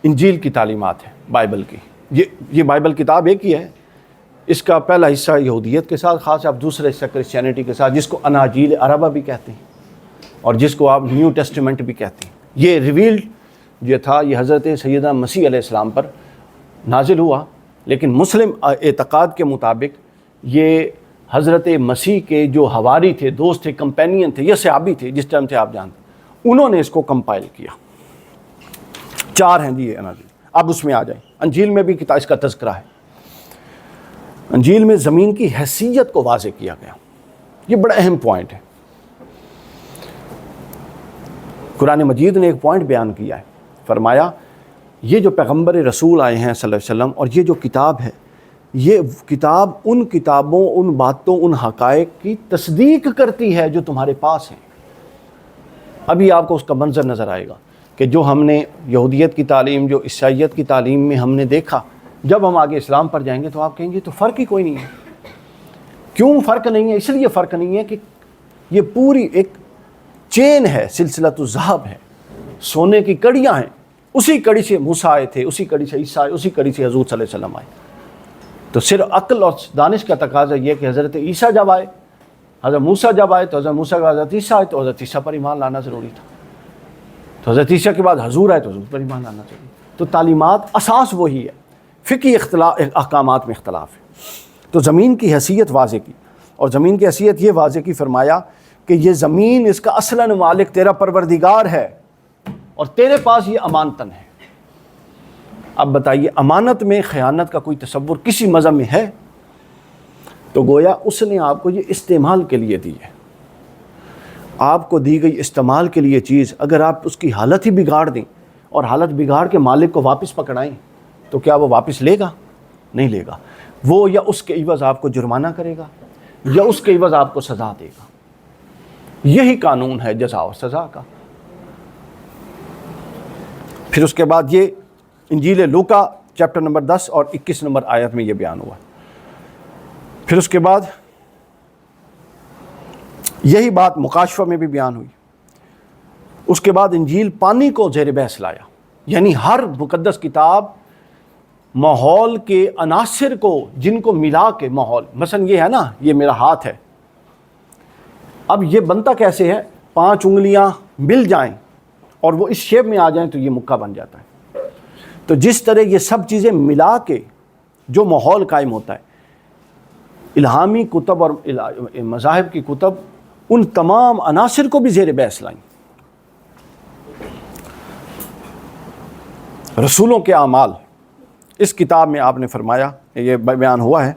انجیل کی تعلیمات ہیں بائبل کی. یہ بائبل کتاب ایک ہی ہے. اس کا پہلا حصہ یہودیت کے ساتھ خاص ہے، اب دوسرا حصہ کرسچینٹی کے ساتھ، جس کو اناجیل عربہ بھی کہتے ہیں اور جس کو آپ نیو ٹیسٹمنٹ بھی کہتے ہیں. یہ ریویلڈ جو تھا یہ حضرت سیدنا مسیح علیہ السلام پر نازل ہوا، لیکن مسلم اعتقاد کے مطابق یہ حضرت مسیح کے جو حواری تھے، دوست تھے، کمپینین تھے، یہ صحابی تھے جس ٹائم سے آپ جانتے، انہوں نے اس کو کمپائل کیا. 4 ہیں جی اناجیل. اب اس میں آ جائیں. انجیل میں بھی اس کا تذکرہ ہے. انجیل میں زمین کی حیثیت کو واضح کیا گیا. یہ بڑا اہم پوائنٹ ہے. قرآن مجید نے ایک پوائنٹ بیان کیا ہے، فرمایا یہ جو پیغمبر رسول آئے ہیں صلی اللہ علیہ وسلم، اور یہ جو کتاب ہے، یہ کتاب ان کتابوں، ان باتوں، ان حقائق کی تصدیق کرتی ہے جو تمہارے پاس ہیں. ابھی آپ کو اس کا منظر نظر آئے گا کہ جو ہم نے یہودیت کی تعلیم، جو عیسائیت کی تعلیم میں ہم نے دیکھا، جب ہم آگے اسلام پر جائیں گے تو آپ کہیں گے تو فرق ہی کوئی نہیں ہے. کیوں فرق نہیں ہے؟ اس لیے فرق نہیں ہے کہ یہ پوری ایک چین ہے، سلسلۃ الذہب ہے، سونے کی کڑیاں ہیں. اسی کڑی سے موسیٰ آئے تھے، اسی کڑی سے عیسیٰ آئے، اسی کڑی سے حضور صلی اللہ علیہ وسلم آئے. تو صرف عقل اور دانش کا تقاضا یہ کہ حضرت عیسیٰ جب آئے، حضرت موسیٰ جب آئے تو حضرت موسیٰ کا حضرت عیسیٰ آئے تو حضرت عیسیٰ پر ایمان لانا ضروری تھا. تو حضرت عیسیٰ کے بعد حضور آئے تو حضور پر ایمان لانا ضروری. تو تعلیمات اساس وہی ہے، فقہی احکامات میں اختلاف ہے. تو زمین کی حیثیت واضح کی، اور زمین کی حیثیت یہ واضح کی، فرمایا کہ یہ زمین، اس کا اصلاً مالک تیرا پروردگار ہے اور تیرے پاس یہ امانتاً ہے. اب بتائیے، امانت میں خیانت کا کوئی تصور کسی مذہب میں ہے؟ تو گویا اس نے آپ کو یہ استعمال کے لیے دی ہے. آپ کو دی گئی استعمال کے لیے چیز، اگر آپ اس کی حالت ہی بگاڑ دیں اور حالت بگاڑ کے مالک کو واپس پکڑائیں تو کیا وہ واپس لے گا؟ نہیں لے گا. وہ یا اس کے عوض آپ کو جرمانہ کرے گا یا اس کے عوض آپ کو سزا دے گا. یہی قانون ہے جزا اور سزا کا. پھر اس کے بعد یہ انجیل لوکا چیپٹر نمبر 10 اور 21 نمبر آیت میں یہ بیان ہوا. پھر اس کے بعد یہی بات مکاشفہ میں بھی بیان ہوئی. اس کے بعد انجیل پانی کو زیر بحث لایا، یعنی ہر مقدس کتاب ماحول کے عناصر کو، جن کو ملا کے ماحول، مثلا یہ ہے نا، یہ میرا ہاتھ ہے، اب یہ بنتا کیسے ہے؟ 5 انگلیاں مل جائیں اور وہ اس شیپ میں آ جائیں تو یہ مکہ بن جاتا ہے. تو جس طرح یہ سب چیزیں ملا کے جو ماحول قائم ہوتا ہے، الہامی کتب اور مذاہب کی کتب ان تمام عناصر کو بھی زیر بحث لائیں. رسولوں کے اعمال، اس کتاب میں آپ نے فرمایا، یہ بیان ہوا ہے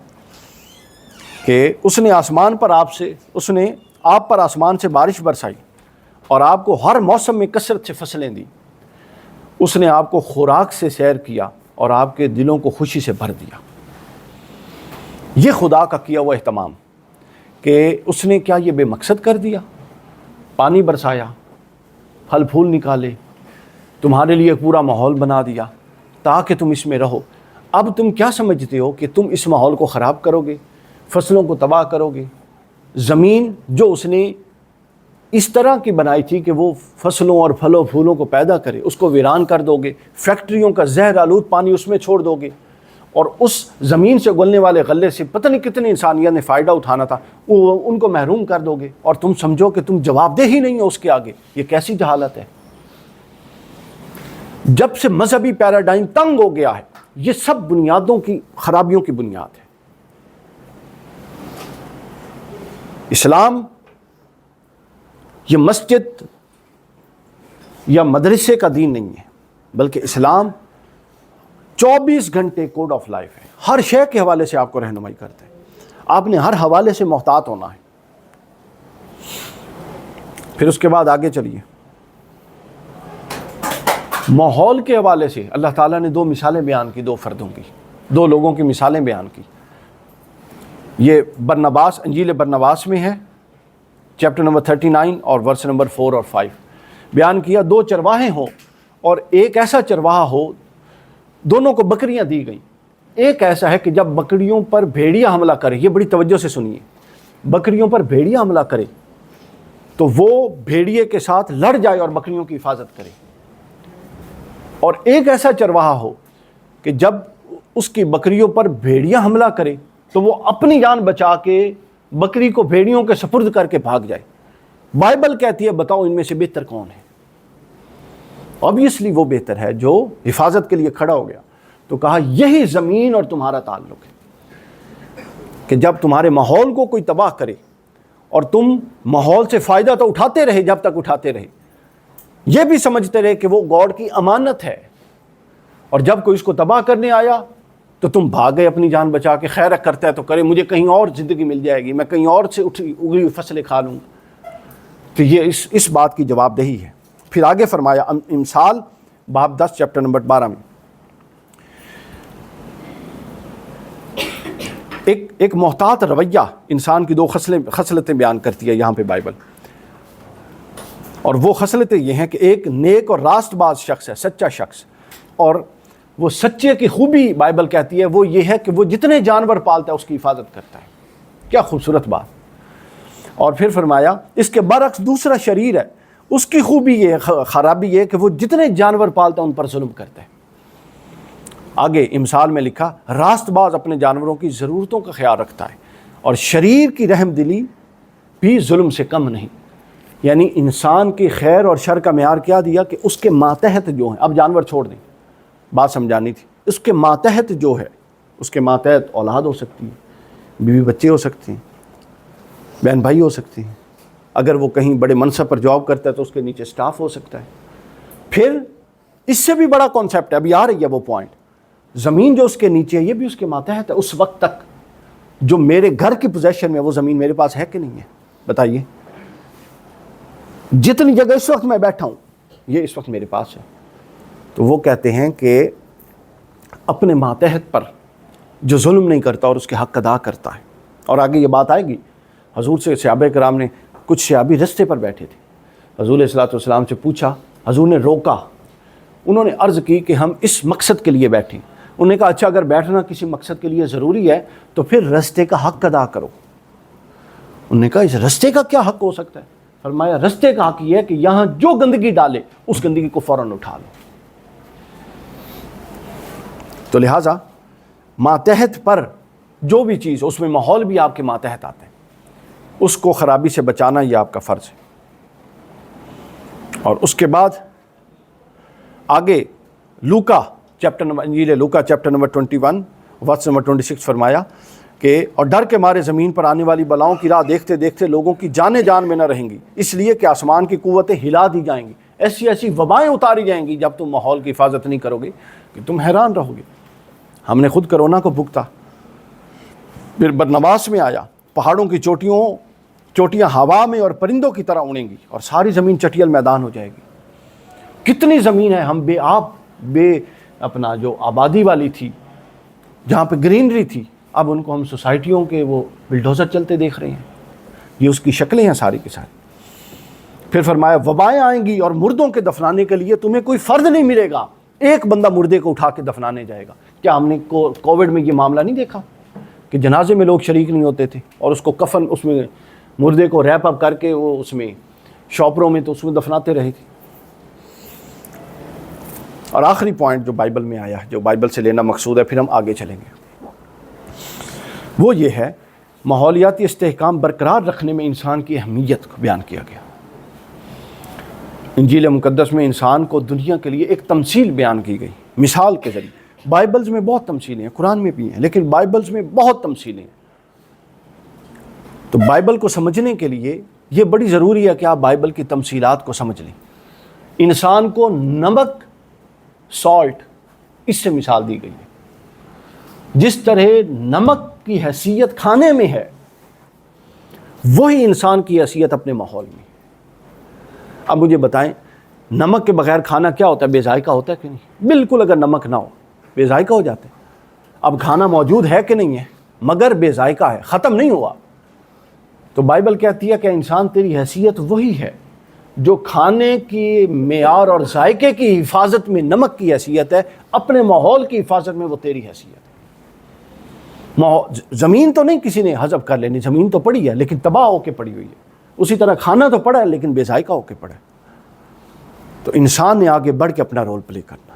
کہ اس نے آسمان پر اس نے آپ پر آسمان سے بارش برسائی اور آپ کو ہر موسم میں کثرت سے فصلیں دی. اس نے آپ کو خوراک سے سیر کیا اور آپ کے دلوں کو خوشی سے بھر دیا. یہ خدا کا کیا ہوا اہتمام کہ اس نے کیا یہ بے مقصد کر دیا؟ پانی برسایا، پھل پھول نکالے، تمہارے لیے پورا ماحول بنا دیا تاکہ تم اس میں رہو. اب تم کیا سمجھتے ہو کہ تم اس ماحول کو خراب کرو گے، فصلوں کو تباہ کرو گے؟ زمین جو اس نے اس طرح کی بنائی تھی کہ وہ فصلوں اور پھلوں پھولوں کو پیدا کرے، اس کو ویران کر دو گے. فیکٹریوں کا زہر آلود پانی اس میں چھوڑ دو گے، اور اس زمین سے اگلنے والے غلے سے پتہ نہیں کتنے انسانیت نے فائدہ اٹھانا تھا، ان کو محروم کر دو گے، اور تم سمجھو کہ تم جواب دہ ہی نہیں ہو اس کے آگے. یہ کیسی جہالت ہے؟ جب سے مذہبی پیراڈائم تنگ ہو گیا ہے، یہ سب بنیادوں کی خرابیوں کی بنیاد ہے. اسلام یہ مسجد یا مدرسے کا دین نہیں ہے، بلکہ اسلام 24 گھنٹے کوڈ آف لائف ہے. ہر شے کے حوالے سے آپ کو رہنمائی کرتے ہیں. آپ نے ہر حوالے سے محتاط ہونا ہے. پھر اس کے بعد آگے چلیے. ماحول کے حوالے سے اللہ تعالیٰ نے 2 مثالیں بیان کی، 2 فردوں کی، 2 لوگوں کی مثالیں بیان کی. یہ برنباس، انجیل برنباس میں ہے، چیپٹر نمبر 39 اور ورس نمبر 4 اور 5 بیان کیا. 2 چرواہے ہوں اور ایک ایسا چرواہا ہو، دونوں کو بکریاں دی گئیں. ایک ایسا ہے کہ جب بکریوں پر بھیڑیا حملہ کرے، یہ بڑی توجہ سے سنیے، بکریوں پر بھیڑیا حملہ کرے تو وہ بھیڑیے کے ساتھ لڑ جائے اور بکریوں کی حفاظت کرے. اور ایک ایسا چرواہا ہو کہ جب اس کی بکریوں پر بھیڑیاں حملہ کرے تو وہ اپنی جان بچا کے بکری کو بھیڑیوں کے سپرد کر کے بھاگ جائے. بائبل کہتی ہے بتاؤ ان میں سے بہتر کون ہے؟ obviously وہ بہتر ہے جو حفاظت کے لیے کھڑا ہو گیا. تو کہا یہی زمین اور تمہارا تعلق ہے کہ جب تمہارے ماحول کو کوئی تباہ کرے اور تم ماحول سے فائدہ تو اٹھاتے رہے جب تک اٹھاتے رہے، یہ بھی سمجھتے رہے کہ وہ گاڈ کی امانت ہے، اور جب کوئی اس کو تباہ کرنے آیا تو تم بھاگ گئے اپنی جان بچا کے. خیر کرتا ہے تو کرے، مجھے کہیں اور زندگی مل جائے گی، میں کہیں اور سے اگی ہوئی فصلیں کھا لوں. تو یہ اس بات کی جواب دہی ہے. پھر آگے فرمایا امثال باب 10 چیپٹر نمبر 12 میں ایک محتاط رویہ انسان کی 2 خصلتیں بیان کرتی ہے یہاں پہ بائبل. اور وہ خصلتیں یہ ہیں کہ ایک نیک اور راست باز شخص ہے، سچا شخص، اور وہ سچے کی خوبی بائبل کہتی ہے وہ یہ ہے کہ وہ جتنے جانور پالتا ہے اس کی حفاظت کرتا ہے. کیا خوبصورت بات. اور پھر فرمایا اس کے برعکس دوسرا شریر ہے، اس کی خوبی یہ خرابی یہ کہ وہ جتنے جانور پالتا ہے ان پر ظلم کرتا ہے. آگے امثال میں لکھا راست باز اپنے جانوروں کی ضرورتوں کا خیال رکھتا ہے، اور شریر کی رحم دلی بھی ظلم سے کم نہیں. یعنی انسان کی خیر اور شر کا معیار کیا دیا کہ اس کے ماتحت جو ہیں، اب جانور چھوڑ دیں، بات سمجھانی تھی، اس کے ماتحت جو ہے، اس کے ماتحت اولاد ہو سکتی ہے، بیوی بچے ہو سکتے ہیں، بہن بھائی ہو سکتے ہیں، اگر وہ کہیں بڑے منصب پر جاب کرتا ہے تو اس کے نیچے سٹاف ہو سکتا ہے. پھر اس سے بھی بڑا کانسیپٹ ہے، ابھی آ رہی ہے وہ پوائنٹ، زمین جو اس کے نیچے ہے یہ بھی اس کے ماتحت ہے. اس وقت تک جو میرے گھر کی پوزیشن میں وہ زمین میرے پاس ہے کہ نہیں ہے؟ بتائیے. جتنی جگہ اس وقت میں بیٹھا ہوں یہ اس وقت میرے پاس ہے. تو وہ کہتے ہیں کہ اپنے ماتحت پر جو ظلم نہیں کرتا اور اس کے حق ادا کرتا ہے. اور آگے یہ بات آئے گی، حضور سے صحابہ کرام نے، کچھ صحابی رستے پر بیٹھے تھے، حضور علیہ الصلوۃ والسلام سے پوچھا، حضور نے روکا، انہوں نے عرض کی کہ ہم اس مقصد کے لیے بیٹھیں. انہوں نے کہا اچھا اگر بیٹھنا کسی مقصد کے لیے ضروری ہے تو پھر رستے کا حق ادا کرو. انہوں نے کہا اس رستے کا کیا حق ہو سکتا ہے؟ فرمایا رستے کا حق یہ ہے کہ یہاں جو گندگی ڈالے اس گندگی کو فوراً اٹھا لو. تو لہٰذا ماتحت پر جو بھی چیز، اس میں ماحول بھی آپ کے ماتحت آتے ہیں، اس کو خرابی سے بچانا یہ آپ کا فرض ہے. اور اس کے بعد آگے لوکا چیپٹر نمبر، انجیل لوکا چیپٹر نمبر 21 ورس نمبر 26 فرمایا کہ اور ڈر کے مارے زمین پر آنے والی بلاؤں کی راہ دیکھتے دیکھتے لوگوں کی جانیں جان میں نہ رہیں گی، اس لیے کہ آسمان کی قوتیں ہلا دی جائیں گی، ایسی ایسی وبائیں اتاری جائیں گی جب تم ماحول کی حفاظت نہیں کرو گے کہ تم حیران رہو گے. ہم نے خود کرونا کو بھگتا. پھر برنواس میں آیا پہاڑوں کی چوٹیاں ہوا میں اور پرندوں کی طرح اڑیں گی اور ساری زمین چٹیل میدان ہو جائے گی. کتنی زمین ہے ہم بے اپنا جو آبادی والی تھی، جہاں پہ گرینری تھی، اب ان کو ہم سوسائٹیوں کے وہ بلڈوزر چلتے دیکھ رہے ہیں. یہ اس کی شکلیں ہیں ساری کی ساری. پھر فرمایا وبائیں آئیں گی اور مردوں کے دفنانے کے لیے تمہیں کوئی فرد نہیں ملے گا. ایک بندہ مردے کو اٹھا کے دفنانے جائے گا. کیا ہم نے کووڈ میں یہ معاملہ نہیں دیکھا کہ جنازے میں لوگ شریک نہیں ہوتے تھے اور اس کو کفن، اس میں مردے کو ریپ اپ کر کے وہ اس میں شاپروں میں تو اس میں دفناتے رہے تھے. اور آخری پوائنٹ جو بائبل میں آیا، جو بائبل سے لینا مقصود ہے، پھر ہم آگے چلیں گے، وہ یہ ہے ماحولیاتی استحکام برقرار رکھنے میں انسان کی اہمیت کو بیان کیا گیا. انجیل مقدس میں انسان کو دنیا کے لیے ایک تمثیل بیان کی گئی مثال کے ذریعے. بائبلز میں بہت تمثیلیں ہیں، قرآن میں بھی ہیں، لیکن بائبلز میں بہت تمثیلیں ہیں. تو بائبل کو سمجھنے کے لیے یہ بڑی ضروری ہے کہ آپ بائبل کی تمثیلات کو سمجھ لیں. انسان کو نمک، سالٹ، اس سے مثال دی گئی ہے. جس طرح نمک کی حیثیت کھانے میں ہے، وہی انسان کی حیثیت اپنے ماحول میں. اب مجھے بتائیں نمک کے بغیر کھانا کیا ہوتا ہے؟ بے ذائقہ ہوتا ہے کہ نہیں؟ بالکل. اگر نمک نہ ہو بے ذائقہ ہو جاتا ہے. اب کھانا موجود ہے کہ نہیں ہے، مگر بے ذائقہ ہے، ختم نہیں ہوا. تو بائبل کہتی ہے کہ انسان تیری حیثیت وہی ہے جو کھانے کی معیار اور ذائقے کی حفاظت میں نمک کی حیثیت ہے، اپنے ماحول کی حفاظت میں وہ تیری حیثیت ہے. زمین تو نہیں کسی نے حذف کر لینی، زمین تو پڑی ہے لیکن تباہ ہو کے پڑی ہوئی ہے. اسی طرح کھانا تو پڑا ہے لیکن بے ذائقہ ہو کے پڑا ہے. تو انسان نے آگے بڑھ کے اپنا رول پلے کرنا.